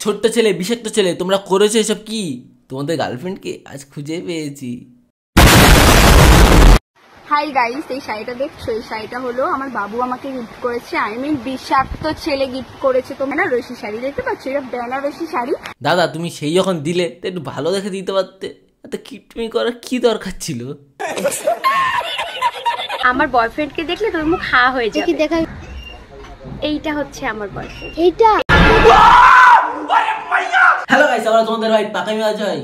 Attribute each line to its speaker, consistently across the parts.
Speaker 1: ছোট্ট ছেলে, বিষাক্ত ছেলে, তোমরা করেছো এসব কি? তোমাদের গার্লফ্রেন্ডকে আজ খুঁজে পেয়েছি।
Speaker 2: হাই গাইস, এই শাড়িটা দেখছো? এই শাড়িটা হলো আমার বাবু আমাকে গিফট করেছে। বিষাক্ত ছেলে গিফট করেছে। তো বেনারসি শাড়ি দেখতে পাচ্ছ, এটা বেনারসি শাড়ি।
Speaker 1: দাদা, তুমি সেই যখন দিলে তো একটু ভালো দেখে দিতে পারতে। এত কিটমি করার কি দরকার ছিল?
Speaker 2: আমার বয়ফ্রেন্ডকে দেখলে তোর মুখ হা হয়ে যাবে। দেখা, এইটা হচ্ছে আমার বয়ফ্রেন্ড। এইটা
Speaker 1: হ্যালো গাইস, আমরা তোমাদের ভাই পাকামি আজ ভাই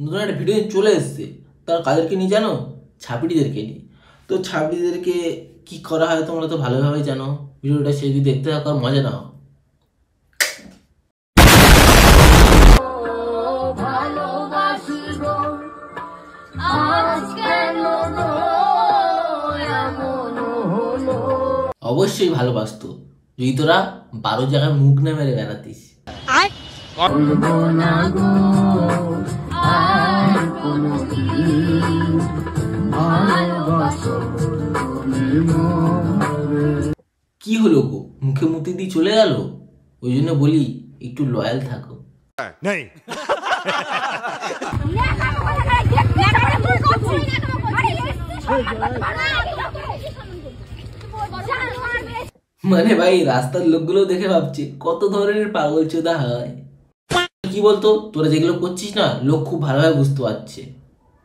Speaker 1: নতুন একটা ভিডিও চলে এসেছে। তার কাদেরকে নিয়ে জানো? ছাপড়িদেরকে নিয়ে। তো ছাপড়িদেরকে কি করা হয় তোমরা তো ভালোভাবে জানো। ভিডিওটা সে যদি দেখতে থাকো আর মজা নাও। অবশ্যই ভালোবাসতো যদি তোরা 12 জায়গায় মুখ না মেরে বেড়াতিস। কি হলো গো, মুখে মুতি দিয়ে চলে গেল? ওই জন্য বলি একটু লয়াল থাকো। মানে ভাই রাস্তার লোকগুলো দেখে ভাবছে কত ধরনের পাগল চোদা হয়। কি বলতো, তোরা যেগুলো করছিস না, লোক খুব ভালোভাবে বুঝতে পারছে।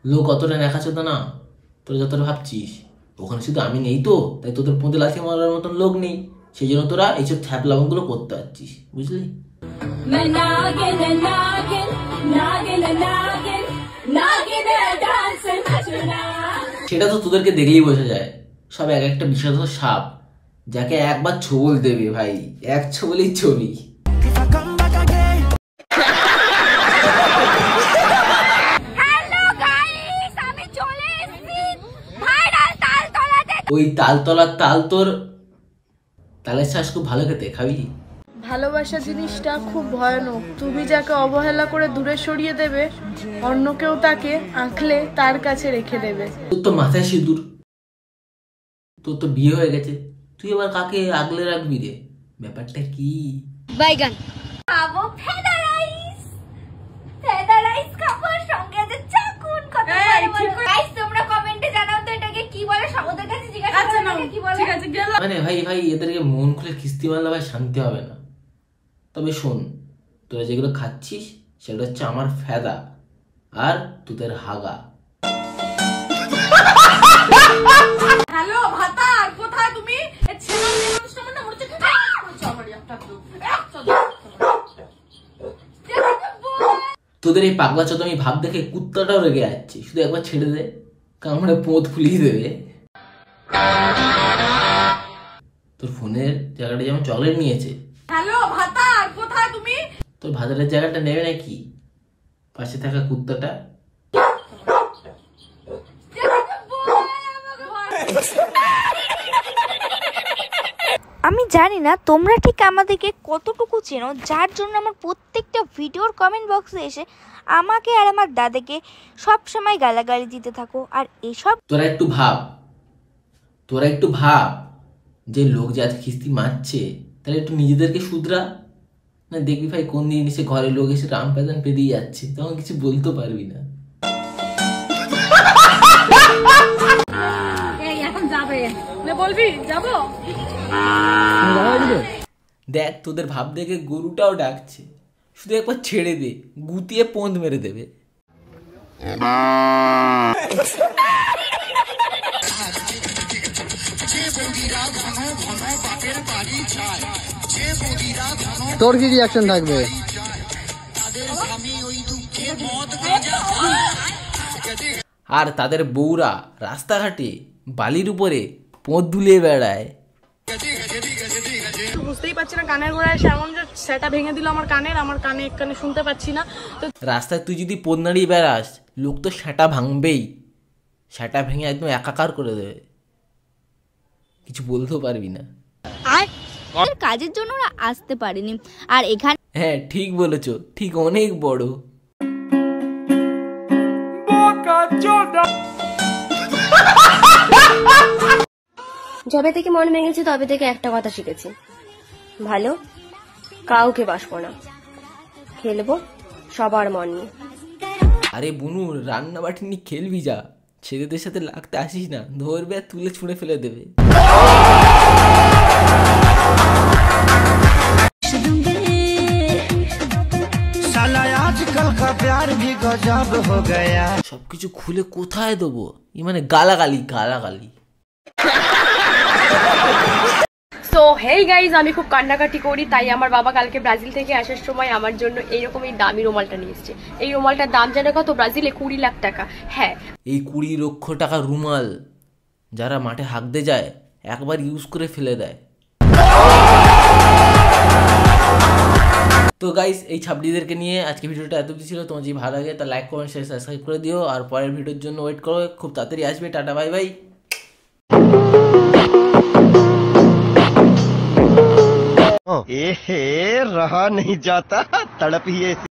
Speaker 1: লোক অতটা দেখা চোদা না তোরা যতটা ভাবছিস। ওখানে শুধু আমি নেই তো, তাই তোদের পোঁতে লাথি মারার মতন লোক নেই। সেই জন্য তোরা এইসব ছ্যাপলামগুলো করতে পারছিস, বুঝলি? সেটা তো তোদেরকে দেখলেই বোঝা যায়। সব এক একটা বিষাদ সাপ, যাকে একবার ছোবল দেবে ভাই, এক ছোবলেই ছবি। ওই তালতলার তাল তোর তালের শ্বাস খুব ভালো খেতে, খাবি?
Speaker 3: ভালোবাসা জিনিসটা খুব ভয়ানক। তুমি যাকে অবহেলা করে দূরে সরিয়ে দেবে, অন্য কেউ তাকে আঁকলে তার কাছে রেখে দেবে।
Speaker 1: তোর তো মাথায় সিঁদুর, তোর তো বিয়ে হয়ে গেছে, তুই এবার কাকে আগলে রাখবি রে? ব্যাপারটা কি?
Speaker 2: বাইগান খাবো, ফেদা রাইস খাবো, সঙ্গে আছে চাকুন। কত গাইস তোমরা কমেন্টে জানাও তো এটাকে কি বলে, ওদের কাছে জিজ্ঞাসা করো কি বলে। ঠিক আছে, গেল।
Speaker 1: মানে ভাই এদেরকে মন খুলে কিস্তি মারলে ভাই শান্তি হবে না। তবে শোন, তোরা যেগুলো খাচ্ছিস সেগুলো হচ্ছে আমার ফেদা আর তোদের হাগা।
Speaker 3: হ্যালো ভাতার, কোথায় তুমি? ছেলে মানুষ না মনে হচ্ছে কি করছো আমারই একটা তো।
Speaker 1: তোদের এই পাগলা চোদ আমি ভাব দেখে কুত্তাটাও রেগে যাচ্ছে। শুধু একবার ছেড়ে দে, কামড়ে পোঁত ফুলিয়ে দেবে। তোর ফোনের জায়গাটা যেমন চকলেট নিয়েছে।
Speaker 3: হ্যালো ভাতার, কোথায় তুমি?
Speaker 1: তোর ভাতারের জায়গাটা নেবে নাকি পাশে থাকা কুত্তাটা?
Speaker 4: আমি জানি না তোমরা ঠিক আমাদেরকে কতটুকু চেনো, যার জন্য আমার প্রত্যেকটা ভিডিওর কমেন্ট বক্সে এসে আমাকে আর আমার দাদাকে সব সময় গালাগালি দিতে থাকো। আর এসব
Speaker 1: তোরা একটু ভাব যে লোক যাতে খিস্তি মারছে, তাহলে একটু নিজেদেরকে শুধরা না। দেখবি ভাই কোন দিন এসে ঘরের লোক এসে রাম প্যাদান পেরিয়ে যাচ্ছে, তখন কিছু বলতে পারবি না।
Speaker 2: এখন যাবে না, বলবি যাবো।
Speaker 1: দেখ তোদের ভাব দেখে গরুটাও ডাকছে। শুধু একবার ছেড়ে দে, গুতিয়ে পোঁদ মেরে দেবে।
Speaker 5: তোর কি রিঅ্যাকশন থাকবে?
Speaker 1: আর তাদের বউরা রাস্তাঘাটে বালির উপরে পোঁত দুলিয়ে বেড়ায়।
Speaker 3: বুঝতেই পারছি না, কানের গোড়ায় এসে এমন যে সেটা ভেঙে দিল আমার কানে এক কানে শুনতে পাচ্ছি না। তো
Speaker 1: রাস্তায় তুই যদি পোঁত নাড়িয়ে বেড়াস, লোক তো সেটা ভাঙবেই। সেটা ভেঙে একদম একাকার করে দেবে, কিছু বলতেও পারবি না।
Speaker 4: আর কাজের জন্য ওরা আসতে পারেনি। আর এখানে
Speaker 1: হ্যাঁ ঠিক বলেছো, ঠিক অনেক বড়।
Speaker 6: যবে থেকে মন ভেঙেছে তবে থেকে একটা কথা শিখেছি, ভালো কাউকে বাসবো না। খেলবো সবার মন নিয়ে।
Speaker 1: আরে বুনু, রান্না বাটি নিয়ে খেলবি যা, ছেলেদের সাথে লাগতে আসিস না, ধরবে আর তুলে ছুঁড়ে ফেলে দেবে। সবকিছু খুলে কোথায় দেবো? মানে গালাগালি গালাগালি।
Speaker 6: সো হেই গাইজ, আমি খুব কান্নাকাটি করি, তাই আমার বাবা কালকে ব্রাজিল থেকে আসার সময় আমার জন্য এইরকম এই দামি রুমালটা নিয়ে এসেছে। এই রুমালটার দাম জানে কত? ব্রাজিলে 20 লাখ টাকা। হ্যাঁ, এই
Speaker 1: 20 লক্ষ টাকার রুমাল যারা মাঠে হাঁকতে যায় একবার ইউজ করে ফেলে দেয়। তো গাইস, এই ছাবড়িদেরকে নিয়ে আজকে ভিডিওটা এত কিছু ছিল। তোমার যদি ভালো লাগে তা লাইক কমেন্ট শেয়ার সাবস্ক্রাইব করে দিও, আর পরের ভিডিওর জন্য ওয়েট করো, খুব তাড়াতাড়ি আসবে। Tata bye bye.
Speaker 7: रहा नहीं जाता, तड़प ही ऐसी।